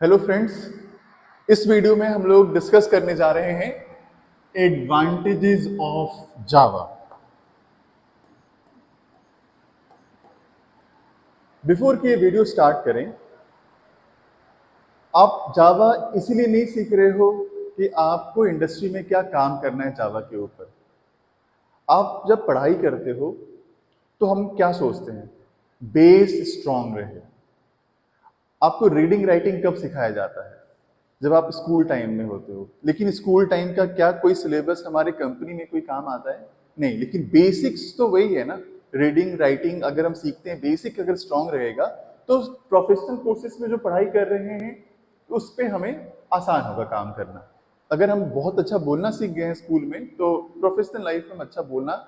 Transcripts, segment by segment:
Hello friends, इस video में हम लोग डिस्कस करने जा रहे हैं एडवांटेजेस ऑफ जावा। बिफोर कि ये वीडियो स्टार्ट करें, आप जावा इसीलिए नहीं सीख रहे हो कि आपको इंडस्ट्री में क्या काम करना है जावा के ऊपर। आप जब पढ़ाई करते हो तो हम क्या सोचते हैं, बेस स्ट्रांग रहे। आपको रीडिंग राइटिंग कब सिखाया जाता है? जब आप स्कूल टाइम में होते हो। लेकिन स्कूल टाइम का क्या कोई सिलेबस हमारे कंपनी में कोई काम आता है? नहीं। लेकिन बेसिक्स तो वही है ना। रीडिंग राइटिंग अगर हम सीखते हैं, बेसिक अगर स्ट्रांग रहेगा तो प्रोफेशनल कोर्सेज में जो पढ़ाई कर रहे हैं उस पर हमें आसान होगा काम करना। अगर हम बहुत अच्छा बोलना सीख गए हैं स्कूल में तो प्रोफेशनल लाइफ में अच्छा बोलना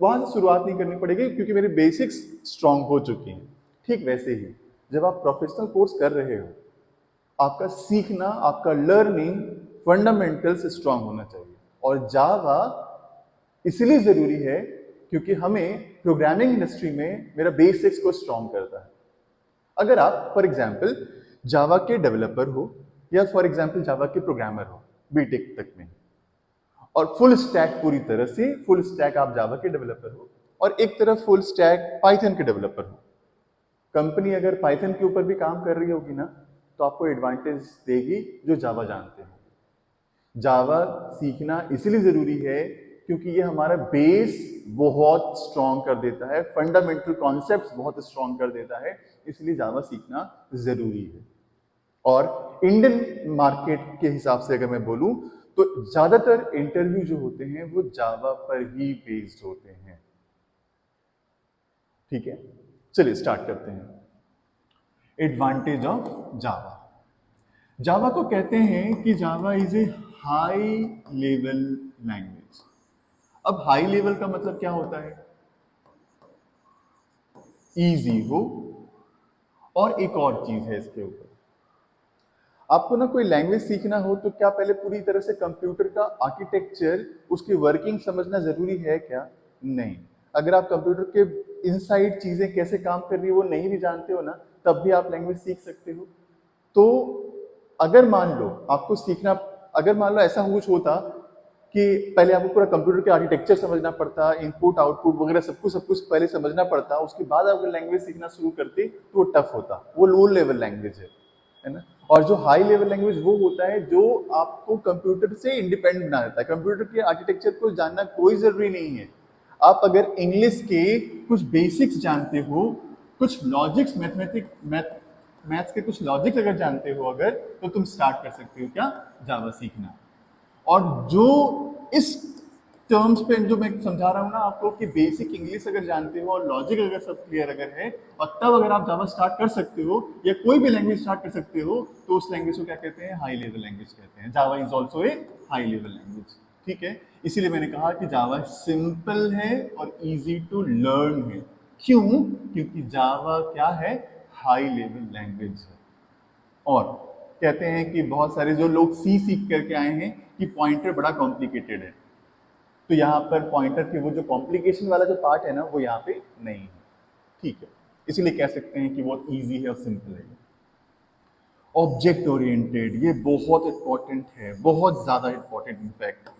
वहां से शुरुआत नहीं करनी पड़ेगी, क्योंकि मेरी बेसिक्स स्ट्रांग हो चुकी हैं। ठीक वैसे ही जब आप प्रोफेशनल कोर्स कर रहे हो, आपका सीखना, आपका लर्निंग फंडामेंटल्स स्ट्रांग होना चाहिए। और जावा इसलिए जरूरी है क्योंकि हमें प्रोग्रामिंग इंडस्ट्री में मेरा बेसिक्स को स्ट्रांग करता है। अगर आप फॉर एग्जांपल जावा के डेवलपर हो या फॉर एग्जांपल जावा के प्रोग्रामर हो बीटेक तक में, और फुल स्टैक, पूरी तरह से फुल स्टैक आप जावा के डेवलपर हो, और एक तरफ फुल स्टैक पाइथन के डेवलपर हो, कंपनी अगर पाइथन के ऊपर भी काम कर रही होगी ना तो आपको एडवांटेज देगी जो जावा जानते हो। जावा सीखना इसलिए जरूरी है क्योंकि ये हमारा बेस बहुत स्ट्रांग कर देता है, फंडामेंटल कॉन्सेप्ट्स बहुत स्ट्रांग कर देता है, इसलिए जावा सीखना जरूरी है। और इंडियन मार्केट के हिसाब से अगर मैं बोलूं तो ज्यादातर इंटरव्यू जो होते हैं वो जावा पर ही बेस्ड होते हैं। ठीक है, चलिए स्टार्ट करते हैं। Advantage of Java. जावा को कहते हैं कि Java is a high level language. अब हाई लेवल का मतलब क्या होता है? इजी हो। और एक और चीज है इसके ऊपर, आपको ना कोई लैंग्वेज सीखना हो तो क्या पहले पूरी तरह से कंप्यूटर का आर्किटेक्चर, उसकी वर्किंग समझना जरूरी है क्या? नहीं। अगर आप कंप्यूटर के इनसाइड चीजें कैसे काम कर रही है वो नहीं भी जानते हो ना, तब भी आप लैंग्वेज सीख सकते हो। तो अगर मान लो आपको सीखना, अगर मान लो ऐसा कुछ होता कि पहले आपको पूरा कंप्यूटर के आर्किटेक्चर समझना पड़ता, इनपुट आउटपुट वगैरह सब कुछ पहले समझना पड़ता, उसके बाद आप लैंग्वेज सीखना शुरू करते तो वो टफ होता, वो लो लेवल लैंग्वेज है ना। और जो हाई लेवल लैंग्वेज वो होता है जो आपको कंप्यूटर से इंडिपेंडेंट बना देता है। कंप्यूटर के आर्किटेक्चर को जानना कोई जरूरी नहीं है। आप अगर इंग्लिश के कुछ बेसिक्स जानते हो, कुछ लॉजिक्स, मैथ्स के कुछ लॉजिक्स अगर जानते हो अगर, तो तुम स्टार्ट कर सकते हो क्या, जावा सीखना। और जो इस टर्म्स पे जो मैं समझा रहा हूँ ना आपको, कि बेसिक इंग्लिश अगर जानते हो और लॉजिक अगर सब क्लियर अगर है, और तब अगर आप जावा स्टार्ट कर सकते हो या कोई भी लैंग्वेज स्टार्ट कर सकते हो, तो उस लैंग्वेज को क्या कहते हैं? हाई लेवल लैंग्वेज कहते हैं। Java is also a high level language. ठीक है, इसीलिए मैंने कहा कि जावा सिंपल है और इजी टू लर्न है। क्यों? क्योंकि जावा क्या है? हाई लेवल लैंग्वेज है। और कहते हैं कि बहुत सारे जो लोग सी सीख करके आए हैं कि पॉइंटर बड़ा कॉम्प्लिकेटेड है, तो यहाँ पर पॉइंटर के वो जो कॉम्प्लिकेशन वाला जो पार्ट है ना वो यहाँ पे नहीं है। ठीक है, इसीलिए कह सकते हैं कि बहुत इजी है और सिंपल है। ऑब्जेक्ट ओरिएंटेड, ये बहुत इंपॉर्टेंट है, बहुत ज्यादा इंपॉर्टेंट इनफैक्ट।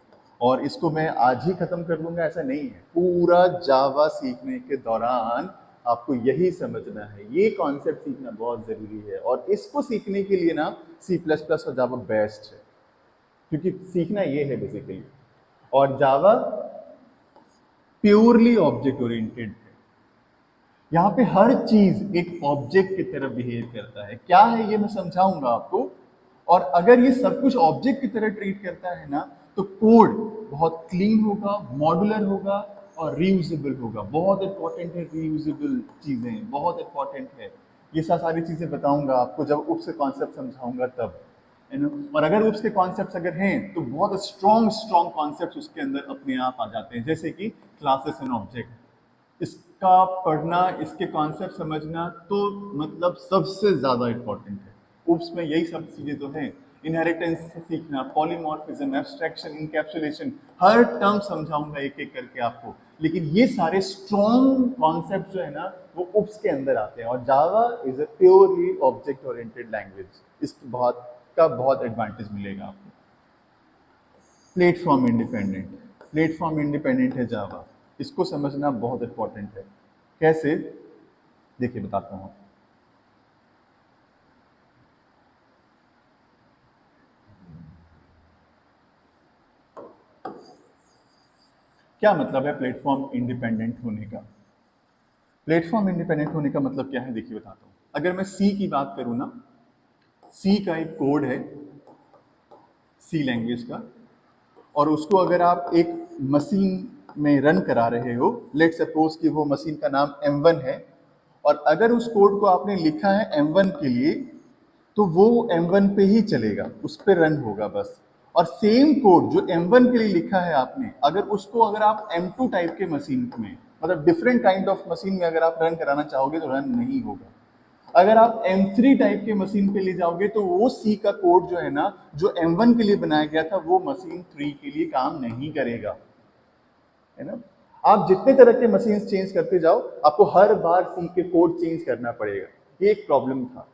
और इसको मैं आज ही खत्म कर लूंगा ऐसा नहीं है, पूरा जावा सीखने के दौरान आपको यही समझना है, ये कॉन्सेप्ट सीखना बहुत जरूरी है। और इसको सीखने के लिए ना सी प्लस प्लस और जावा बेस्ट है, क्योंकि सीखना ये है बेसिकली। और जावा प्योरली ऑब्जेक्ट ओरिएंटेड है। यहाँ पे हर चीज एक ऑब्जेक्ट की तरह बिहेव करता है। क्या है ये मैं समझाऊंगा आपको। और अगर ये सब कुछ ऑब्जेक्ट की तरह ट्रीट करता है ना, तो कोड बहुत क्लीन होगा, मॉड्यूलर होगा और रीयूजेबल होगा। बहुत इंपॉर्टेंट है, रीयूजेबल चीजें बहुत इंपॉर्टेंट है। ये सारी चीजें बताऊंगा आपको जब उप से कॉन्सेप्ट समझाऊंगा तब, है ना। और अगर उसके कॉन्सेप्ट्स अगर हैं तो बहुत स्ट्रॉन्ग स्ट्रॉन्ग कॉन्सेप्ट्स उसके अंदर अपने आप आ जाते हैं, जैसे कि क्लासेस एंड ऑब्जेक्ट। इसका पढ़ना, इसके कॉन्सेप्ट समझना तो मतलब सबसे ज्यादा इंपॉर्टेंट है। उप्स में यही सब चीजें तो हैं। इनहेरिटेंस सीखना, पॉलीमॉर्फिज्म, एब्स्ट्रैक्शन, इनकैप्सुलेशन, हर टर्म समझाऊंगा एक एक करके आपको। लेकिन ये सारे स्ट्रॉन्ग कॉन्सेप्ट जो है ना वो उप्स के अंदर आते हैं, और Java is a purely object oriented language. इसकी बहुत एडवांटेज मिलेगा आपको। प्लेटफॉर्म इंडिपेंडेंट है जावा, इसको समझना बहुत इंपॉर्टेंट है। कैसे, देखिए बताता हूँ। क्या मतलब है प्लेटफॉर्म इंडिपेंडेंट होने का? प्लेटफॉर्म इंडिपेंडेंट होने का मतलब क्या है, देखिए बताता हूँ। अगर मैं सी की बात करूँ ना, सी का एक कोड है, सी लैंग्वेज का, और उसको अगर आप एक मशीन में रन करा रहे हो, लेट सपोज कि वो मशीन का नाम M1 है, और अगर उस कोड को आपने लिखा है M1 के लिए, तो वो M1 पे ही चलेगा, उस पर रन होगा बस। और सेम कोड जो M1 के लिए लिखा है आपने, अगर आप M2 टाइप के मशीन में, मतलब डिफरेंट काइंड ऑफ मशीन में अगर आप रन कराना चाहोगे तो रन नहीं होगा। अगर आप M3 टाइप के मशीन पे ले जाओगे तो वो सी का कोड जो है ना, जो M1 के लिए बनाया गया था, वो मशीन 3 के लिए काम नहीं करेगा, है ना। आप जितने तरह के मशीन चेंज करते जाओ, आपको हर बार सी के कोड चेंज करना पड़ेगा। ये एक प्रॉब्लम था,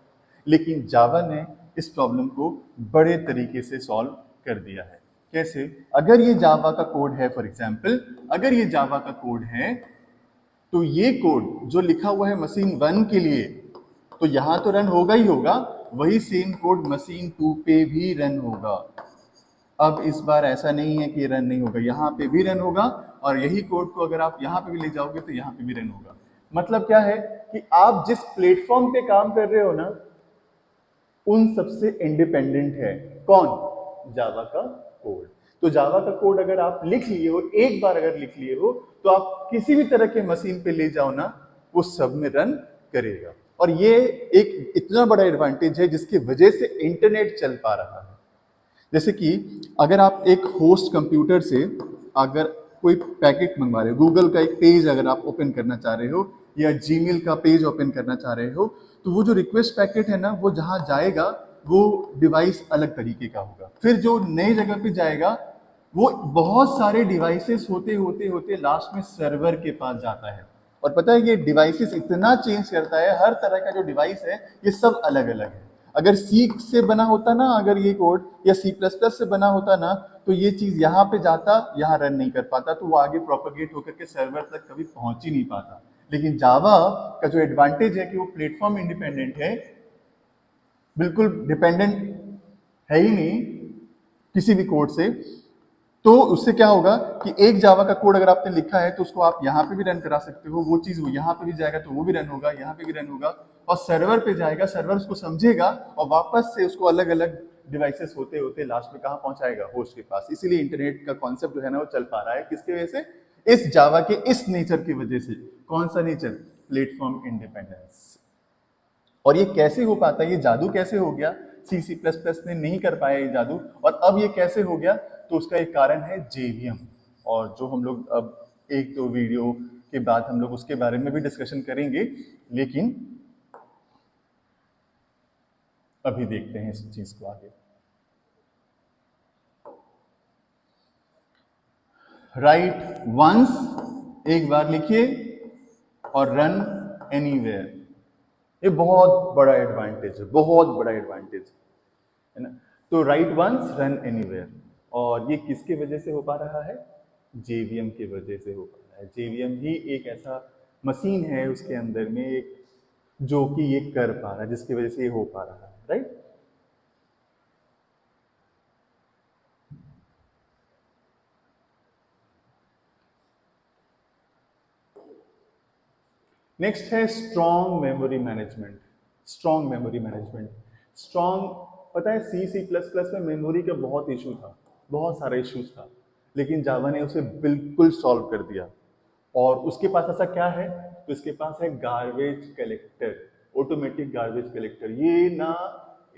लेकिन जावा ने इस प्रॉब्लम को बड़े तरीके से सॉल्व कर दिया है। कैसे? अगर ये जावा का कोड है, फॉर एग्जाम्पल अगर ये जावा का कोड है, तो ये कोड जो लिखा हुआ है मशीन 1 के लिए, तो यहां तो रन होगा ही होगा, वही सेम कोड मशीन 2 पे भी रन होगा। अब इस बार ऐसा नहीं है कि रन नहीं होगा, यहाँ पे भी रन होगा, और यही कोड को अगर आप यहाँ पे भी ले जाओगे तो यहाँ पे भी रन होगा। मतलब क्या है कि आप जिस प्लेटफॉर्म पे काम कर रहे हो ना, उन सबसे इंडिपेंडेंट है कौन? जावा का कोड। तो जावा का कोड अगर आप लिख लिए हो, एक बार अगर लिख लिए हो, तो आप किसी भी तरह के मशीन पे ले जाओ ना, वो सब में रन करेगा। और ये एक इतना बड़ा एडवांटेज है जिसकी वजह से इंटरनेट चल पा रहा है। जैसे कि अगर आप एक होस्ट कंप्यूटर से अगर कोई पैकेट मंगवा रहे हो, गूगल का एक पेज अगर आप ओपन करना चाह रहे हो, या जीमेल का पेज ओपन करना चाह रहे हो, तो वो जो रिक्वेस्ट पैकेट है ना, वो जहां जाएगा वो डिवाइस अलग तरीके का होगा। फिर जो नई जगह पे जाएगा, वो बहुत सारे डिवाइसेस होते होते होते लास्ट में सर्वर के पास जाता है। और पता है ये डिवाइसेस इतना चेंज करता है, हर तरह का जो डिवाइस है ये सब अलग अलग है। अगर सी से बना होता ना, अगर ये कोड, या C++ से बना होता ना, तो ये चीज यहाँ पे जाता, यहाँ रन नहीं कर पाता, तो वो आगे प्रोपेगेट होकर के सर्वर तक कभी पहुंच ही नहीं पाता। लेकिन जावा का जो एडवांटेज है कि वो प्लेटफॉर्म इंडिपेंडेंट है, बिल्कुल डिपेंडेंट है ही नहीं किसी भी कोड से। तो उससे क्या होगा कि एक जावा का कोड अगर आपने लिखा है, तो उसको आप यहाँ पे भी रन करा सकते हो, वो चीज वो यहाँ पे भी जाएगा तो वो भी रन होगा, यहाँ पे भी रन होगा, और सर्वर पे जाएगा, सर्वर उसको समझेगा, और वापस से उसको अलग अलग डिवाइसेस होते होते लास्ट में कहाँ पहुंचाएगा? होस्ट के पास। इसीलिए इंटरनेट का कॉन्सेप्ट जो है ना वो चल पा रहा है, किसकी वजह से? इस जावा के इस नेचर की वजह से। कौन सा नेचर? Platform independence. और ये कैसे हो पाता है, ये जादू कैसे हो गया? C++ ने नहीं कर पाया ये जादू, और अब ये कैसे हो गया? तो उसका एक कारण है JVM, और जो हम लोग अब एक दो वीडियो के बाद हम लोग उसके बारे में भी डिस्कशन करेंगे, लेकिन अभी देखते हैं इस चीज को आगे। राइट वंस, एक बार लिखिए, और रन एनीवेयर। ये बहुत बड़ा एडवांटेज है, बहुत बड़ा एडवांटेज है ना। तो राइट वंस रन एनीवेयर, और ये किसके वजह से हो पा रहा है? JVM की वजह से हो पा रहा है। JVM ही एक ऐसा मशीन है उसके अंदर में एक, जो कि ये कर पा रहा है, जिसकी वजह से ये हो पा रहा है, राइट। नेक्स्ट है strong memory management. Strong memory management, strong, पता है C++ में मेमोरी का बहुत इशू था, बहुत सारा इश्यूज था, लेकिन जावा ने उसे बिल्कुल सॉल्व कर दिया। और उसके पास ऐसा क्या है? तो इसके पास है garbage collector, automatic garbage collector. ये ना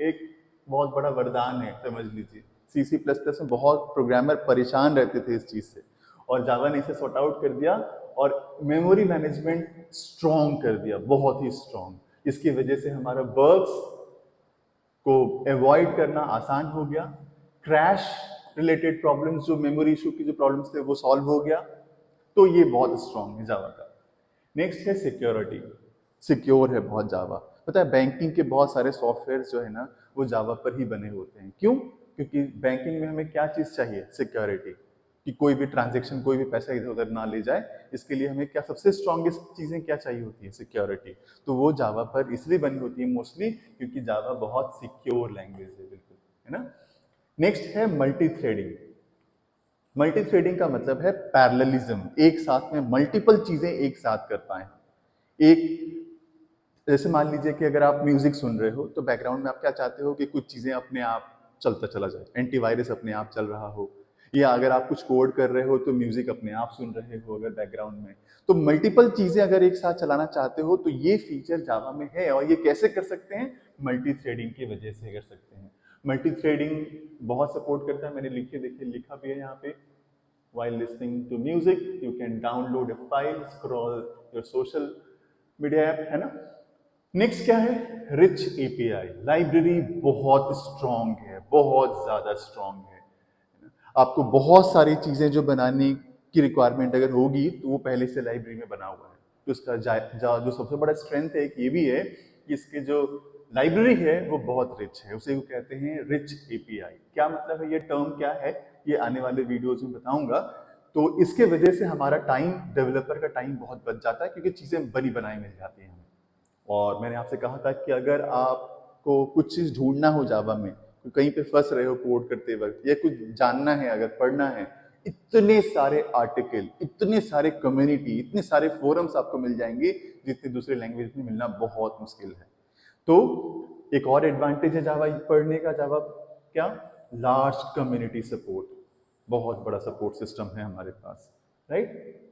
एक बहुत बड़ा वरदान है, समझ लीजिए। C++ में बहुत प्रोग्रामर परेशान रहते थे इस चीज से, और जावा ने इसे सॉर्ट आउट कर दिया, और मेमोरी मैनेजमेंट स्ट्रॉन्ग कर दिया, बहुत ही स्ट्रॉन्ग। इसकी वजह से हमारा वर्क्स को अवॉइड करना आसान हो गया। क्रैश रिलेटेड प्रॉब्लम्स, जो मेमोरी इशू की जो प्रॉब्लम्स थे, वो सॉल्व हो गया। तो ये बहुत स्ट्रांग है जावा का। नेक्स्ट है सिक्योरिटी, सिक्योर है बहुत जावा। पता है बैंकिंग के बहुत सारे सॉफ्टवेयर जो है ना वो जावा पर ही बने होते हैं। क्यों? क्योंकि बैंकिंग में हमें क्या चीज चाहिए? सिक्योरिटी, कि कोई भी ट्रांजेक्शन, कोई भी पैसा इधर उधर ना ले जाए। इसके लिए हमें क्या सबसे स्ट्रॉन्गेस्ट चीजें क्या चाहिए होती है? सिक्योरिटी। तो वो जावा पर इसलिए बनी होती है मोस्टली क्योंकि जावा बहुत सिक्योर लैंग्वेज है, बिल्कुल, है ना। नेक्स्ट है मल्टी थ्रेडिंग। मल्टी थ्रेडिंग का मतलब है पैरेललिज्म, एक साथ में मल्टीपल चीजें एक साथ कर पाए। एक जैसे मान लीजिए कि अगर आप म्यूजिक सुन रहे हो तो बैकग्राउंड में आप क्या चाहते हो कि कुछ चीजें अपने आप चलता चला जाए, एंटीवायरस अपने आप चल रहा हो, या अगर आप कुछ कोड कर रहे हो तो म्यूजिक अपने आप सुन रहे हो अगर बैकग्राउंड में। तो मल्टीपल चीजें अगर एक साथ चलाना चाहते हो तो ये फीचर जावा में है। और ये कैसे कर सकते हैं? मल्टी थ्रेडिंग की वजह से कर सकते हैं। मल्टी थ्रेडिंग बहुत सपोर्ट करता है, मैंने लिखे देखिए लिखा भी है यहाँ पे। While listening to music, you can download a file, scroll your social media app, है ना। नेक्स्ट क्या है? Rich API. लाइब्रेरी बहुत स्ट्रांग है, बहुत ज्यादा स्ट्रांग है। आपको बहुत सारी चीजें जो बनाने की रिक्वायरमेंट अगर होगी तो वो पहले से लाइब्रेरी में बना हुआ है। तो इसका जो सबसे बड़ा स्ट्रेंथ है ये भी है कि इसके जो लाइब्रेरी है वो बहुत रिच है, उसे वो कहते हैं रिच एपीआई। क्या मतलब है? ये टर्म क्या है ये आने वाले वीडियोज में बताऊंगा। तो इसके वजह से हमारा टाइम, डेवलपर का टाइम बहुत बच जाता है क्योंकि चीजें बनी बनाई मिल जाती हैं हमें। और मैंने आपसे कहा था कि अगर आपको कुछ चीज ढूंढना हो जावा में, कहीं पे फंस रहे हो कोड करते वक्त, या कुछ जानना है, अगर पढ़ना है, इतने सारे आर्टिकल, इतने सारे कम्युनिटी, इतने सारे फोरम्स आपको मिल जाएंगे जितने दूसरे लैंग्वेज में मिलना बहुत मुश्किल है। तो एक और एडवांटेज है जावा पढ़ने का, जावा क्या? लार्ज कम्युनिटी सपोर्ट, बहुत बड़ा सपोर्ट सिस्टम है हमारे पास, राइट।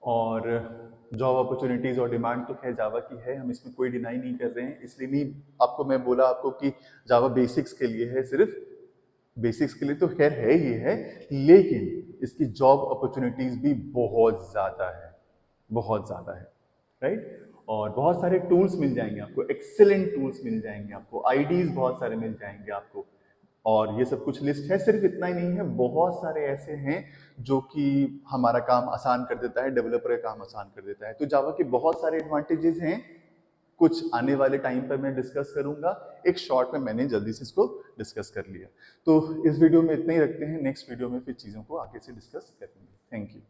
और जॉब अपॉर्चुनिटीज और डिमांड तो खैर जावा की है, हम इसमें कोई डिनाई नहीं कर रहे हैं। इसलिए नहीं आपको मैं बोला आपको कि जावा बेसिक्स के लिए है, सिर्फ बेसिक्स के लिए तो खैर है ही है, लेकिन इसकी जॉब अपॉर्चुनिटीज भी बहुत ज्यादा है, बहुत ज्यादा है, राइट। और बहुत सारे टूल्स मिल जाएंगे आपको, एक्सेलेंट टूल्स मिल जाएंगे आपको, आईडीज बहुत सारे मिल जाएंगे आपको। और ये सब कुछ लिस्ट है, सिर्फ इतना ही नहीं है, बहुत सारे ऐसे हैं जो कि हमारा काम आसान कर देता है, डेवलपर का काम आसान कर देता है। तो जावा के बहुत सारे एडवांटेजेस हैं, कुछ आने वाले टाइम पर मैं डिस्कस करूंगा। एक शॉर्ट में मैंने जल्दी से इसको डिस्कस कर लिया। तो इस वीडियो में इतना ही रखते हैं, नेक्स्ट वीडियो में फिर चीज़ों को आगे से डिस्कस करेंगे। Thank you.